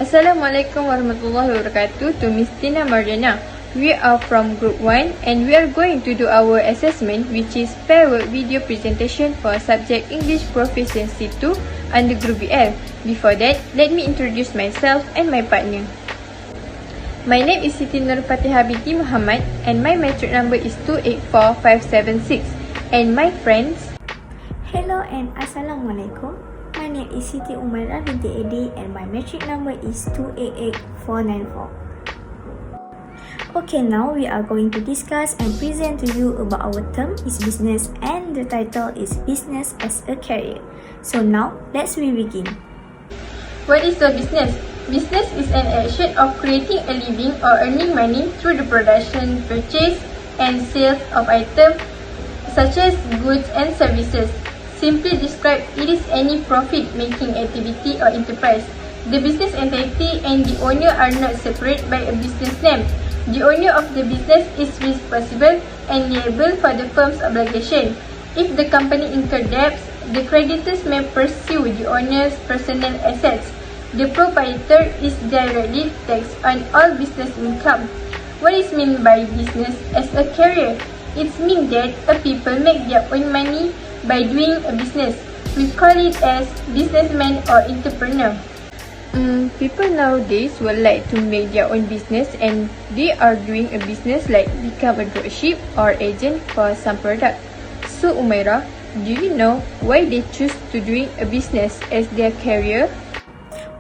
Assalamualaikum warahmatullahi wabarakatuh to Miss DINA MARDHIANA. We are from Group 1 and we are going to do our assessment, which is Pairwork video presentation for subject English Proficiency 2 under Group BL. Before that, let me introduce myself and my partner. My name is Siti FATIHAH binti MOHAMAD and my metric number is 284576. And my friends, hello and Assalamualaikum. My name is Umairah binti Aeidi and my metric number is 288494. Okay, now we are going to discuss and present to you about our term is business and the title is business as a career. So now, let's begin. what is a business? Business is an action of creating a living or earning money through the production, purchase, and sales of items such as goods and services. Simply described, it is any profit-making activity or enterprise. The business entity and the owner are not separate by a business name. The owner of the business is responsible and liable for the firm's obligation. If the company incurs debts, the creditors may pursue the owner's personal assets. The proprietor is directly taxed on all business income. What is meant by business as a career? It means that a people make their own money by doing a business. We call it as businessman or entrepreneur. People nowadays would like to make their own business and they are doing a business like become a dropship or agent for some product. So Umairah, do you know why they choose to doing a business as their career?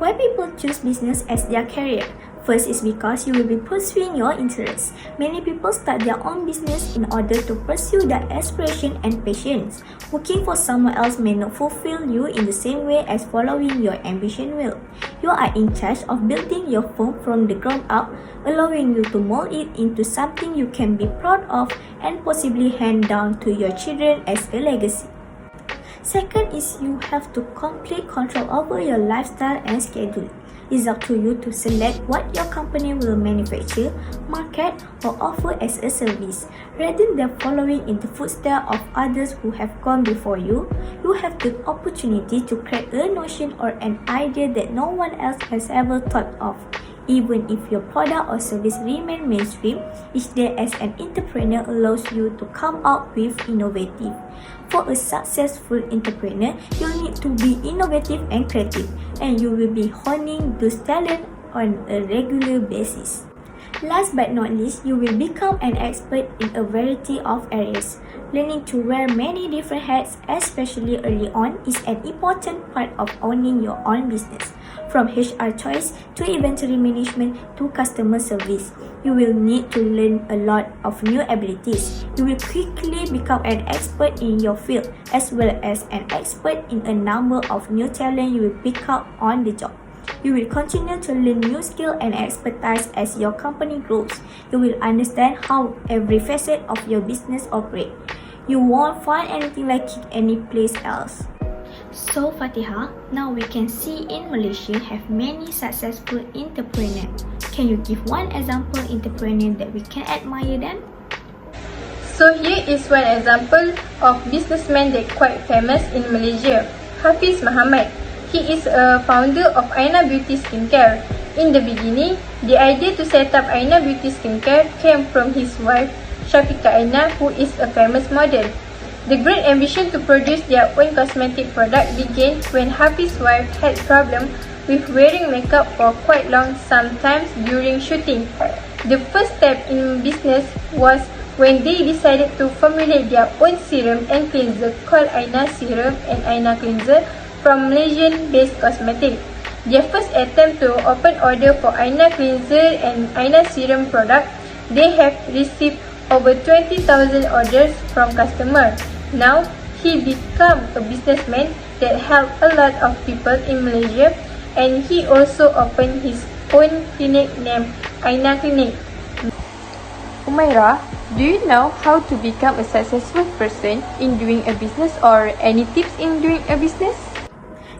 Why people choose business as their career? First is because you will be pursuing your interests. Many people start their own business in order to pursue their aspiration and passions. Working for someone else may not fulfill you in the same way as following your ambition will. You are in charge of building your firm from the ground up, allowing you to mold it into something you can be proud of and possibly hand down to your children as a legacy. Second is you have to complete control over your lifestyle and schedule. It's up to you to select what your company will manufacture, market, or offer as a service. Rather than following in the footsteps of others who have gone before you, you have the opportunity to create a notion or an idea that no one else has ever thought of. Even if your product or service remain mainstream, each day as an entrepreneur allows you to come up with innovative. For a successful entrepreneur, you need to be innovative and creative, and you will be honing those talents on a regular basis. Last but not least, you will become an expert in a variety of areas. Learning to wear many different hats, especially early on, is an important part of owning your own business. From HR choice to inventory management to customer service, you will need to learn a lot of new abilities. You will quickly become an expert in your field as well as an expert in a number of new talent you will pick up on the job. You will continue to learn new skills and expertise as your company grows. You will understand how every facet of your business operates. You won't find anything like it any place else. So Fatihah, now we can see in Malaysia have many successful entrepreneurs. Can you give one example entrepreneur that we can admire them? So here is one example of businessman that quite famous in Malaysia, Hafiz Muhammad. He is a founder of Aina Beauty Skincare. In the beginning, the idea to set up Aina Beauty Skincare came from his wife, Syafiqah Aina, who is a famous model. The great ambition to produce their own cosmetic product began when Hafiz's wife had problems with wearing makeup for quite long, sometimes during shooting. The first step in business was when they decided to formulate their own serum and cleanser called Aina Serum and Aina Cleanser from Malaysian-based cosmetics. Their first attempt to open order for Aina Cleanser and Aina Serum product, they have received over 20,000 orders from customers. Now, he became a businessman that helped a lot of people in Malaysia, and he also opened his own clinic named Aina Clinic. Umairah, do you know how to become a successful person in doing a business or any tips in doing a business?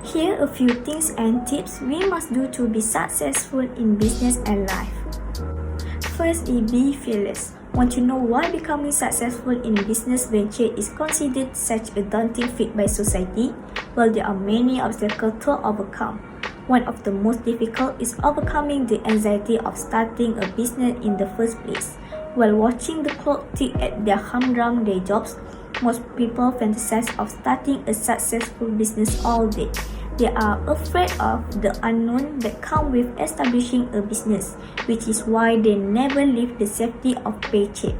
Here are a few things and tips we must do to be successful in business and life. First is be fearless. Want to know why becoming successful in business venture is considered such a daunting feat by society? Well, there are many obstacles to overcome. One of the most difficult is overcoming the anxiety of starting a business in the first place. While watching the clock tick at their humdrum day jobs, most people fantasize of starting a successful business all day. They are afraid of the unknown that comes with establishing a business, which is why they never leave the safety of paycheck.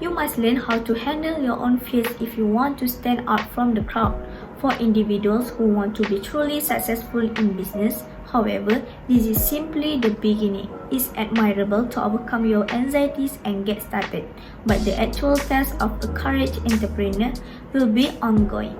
You must learn how to handle your own fears if you want to stand out from the crowd. For individuals who want to be truly successful in business, however, this is simply the beginning. It's admirable to overcome your anxieties and get started, but the actual test of a courageous entrepreneur will be ongoing.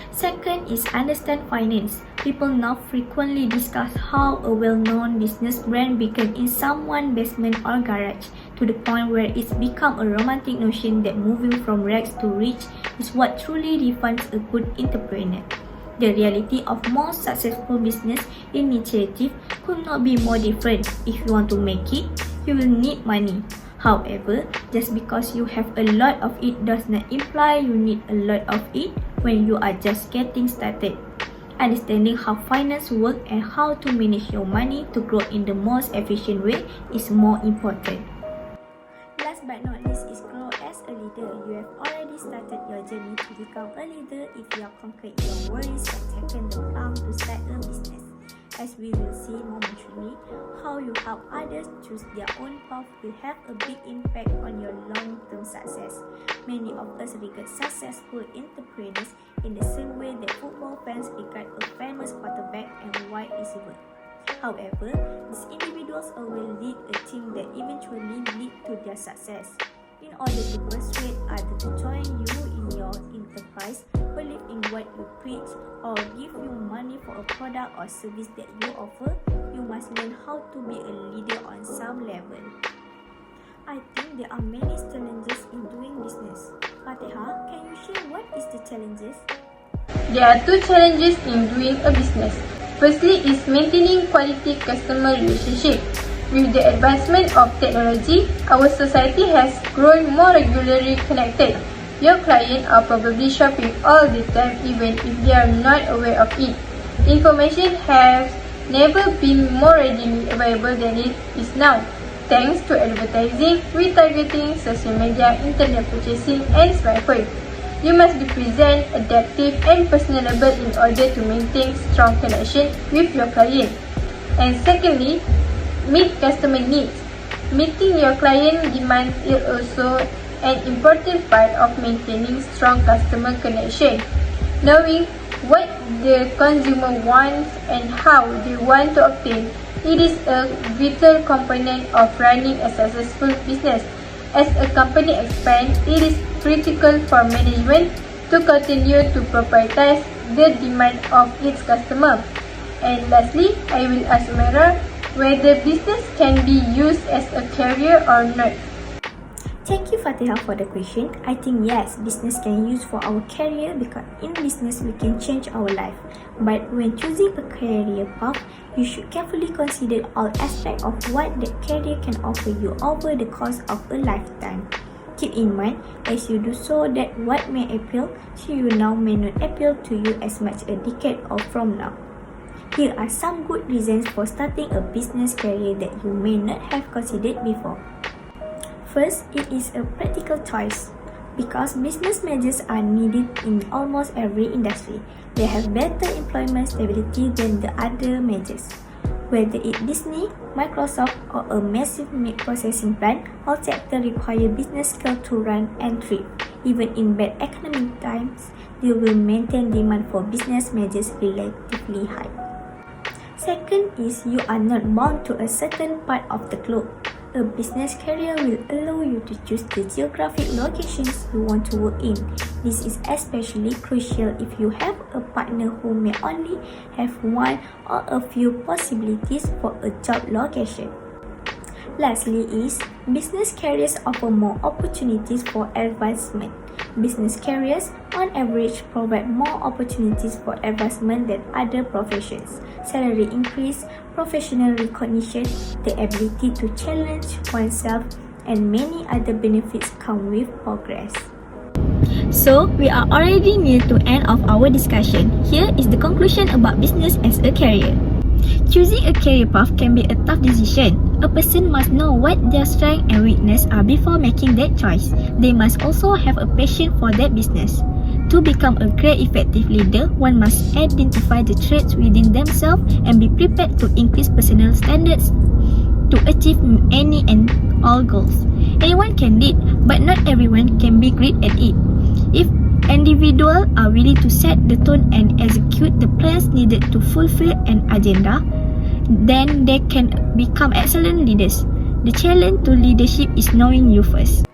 Second is understand finance. People now frequently discuss how a well-known business brand began in someone's basement or garage, to the point where it's become a romantic notion that moving from rags to rich is what truly defines a good entrepreneur. The reality of most successful business initiatives could not be more different. If you want to make it, you will need money. However, just because you have a lot of it does not imply you need a lot of it when you are just getting started. Understanding how finance works and how to manage your money to grow in the most efficient way is more important. Last but not least is grow as a leader. You have already started your journey to become a leader if you have conquered your worries and taken the plunge to start a business. As we will see momentarily, how you help others choose their own path will have a big impact on your long-term success. Many of us regard successful entrepreneurs in the same way that football fans regard a famous quarterback and wide receiver. However, these individuals always lead a team that eventually lead to their success. In order to persuade others to join you in your enterprise, believe in what you preach, or give you money for a product or service that you offer, you must learn how to be a leader on some level. I think there are many challenges in doing business. Fatihah, can you share what is the challenges? There are two challenges in doing a business. Firstly is maintaining quality customer relationship. With the advancement of technology, our society has grown more regularly connected. Your clients are probably shopping all the time even if they are not aware of it. Information has never been more readily available than it is now. Thanks to advertising, retargeting, social media, internet purchasing, and smartphone. You must be present, adaptive, and personable in order to maintain strong connection with your client. And secondly, meet customer needs. Meeting your client demands is also an important part of maintaining strong customer connection. Knowing what the consumer wants and how they want to obtain it is a vital component of running a successful business. As a company expands, it is critical for management to continue to prioritize the demand of its customer. And lastly, I will ask Umairah whether business can be used as a career or not. Thank you, Fatihah, for the question. I think yes, business can use for our career because in business we can change our life. But when choosing a career path, you should carefully consider all aspects of what that career can offer you over the course of a lifetime. Keep in mind, as you do so, that what may appeal to you now may not appeal to you as much a decade or from now. Here are some good reasons for starting a business career that you may not have considered before. First, it is a practical choice. Because business majors are needed in almost every industry, they have better employment stability than the other majors. Whether it's Disney, Microsoft, or a massive meat processing plant, all sectors require business skills to run and thrive. Even in bad economic times, they will maintain demand for business majors relatively high. Second is you are not bound to a certain part of the globe. A business career will allow you to choose the geographic locations you want to work in. This is especially crucial if you have a partner who may only have one or a few possibilities for a job location. Lastly is, business careers offer more opportunities for advancement. Business careers, on average, provide more opportunities for advancement than other professions. Salary increase, professional recognition, the ability to challenge oneself, and many other benefits come with progress. So, we are already near to end of our discussion. Here is the conclusion about business as a career. Choosing a career path can be a tough decision. A person must know what their strengths and weaknesses are before making that choice. They must also have a passion for that business. To become a great effective leader, one must identify the traits within themselves and be prepared to increase personal standards to achieve any and all goals. Anyone can lead, but not everyone can be great at it. If individuals are willing to set the tone and execute the plans needed to fulfill an agenda, then they can become excellent leaders. The challenge to leadership is knowing you first.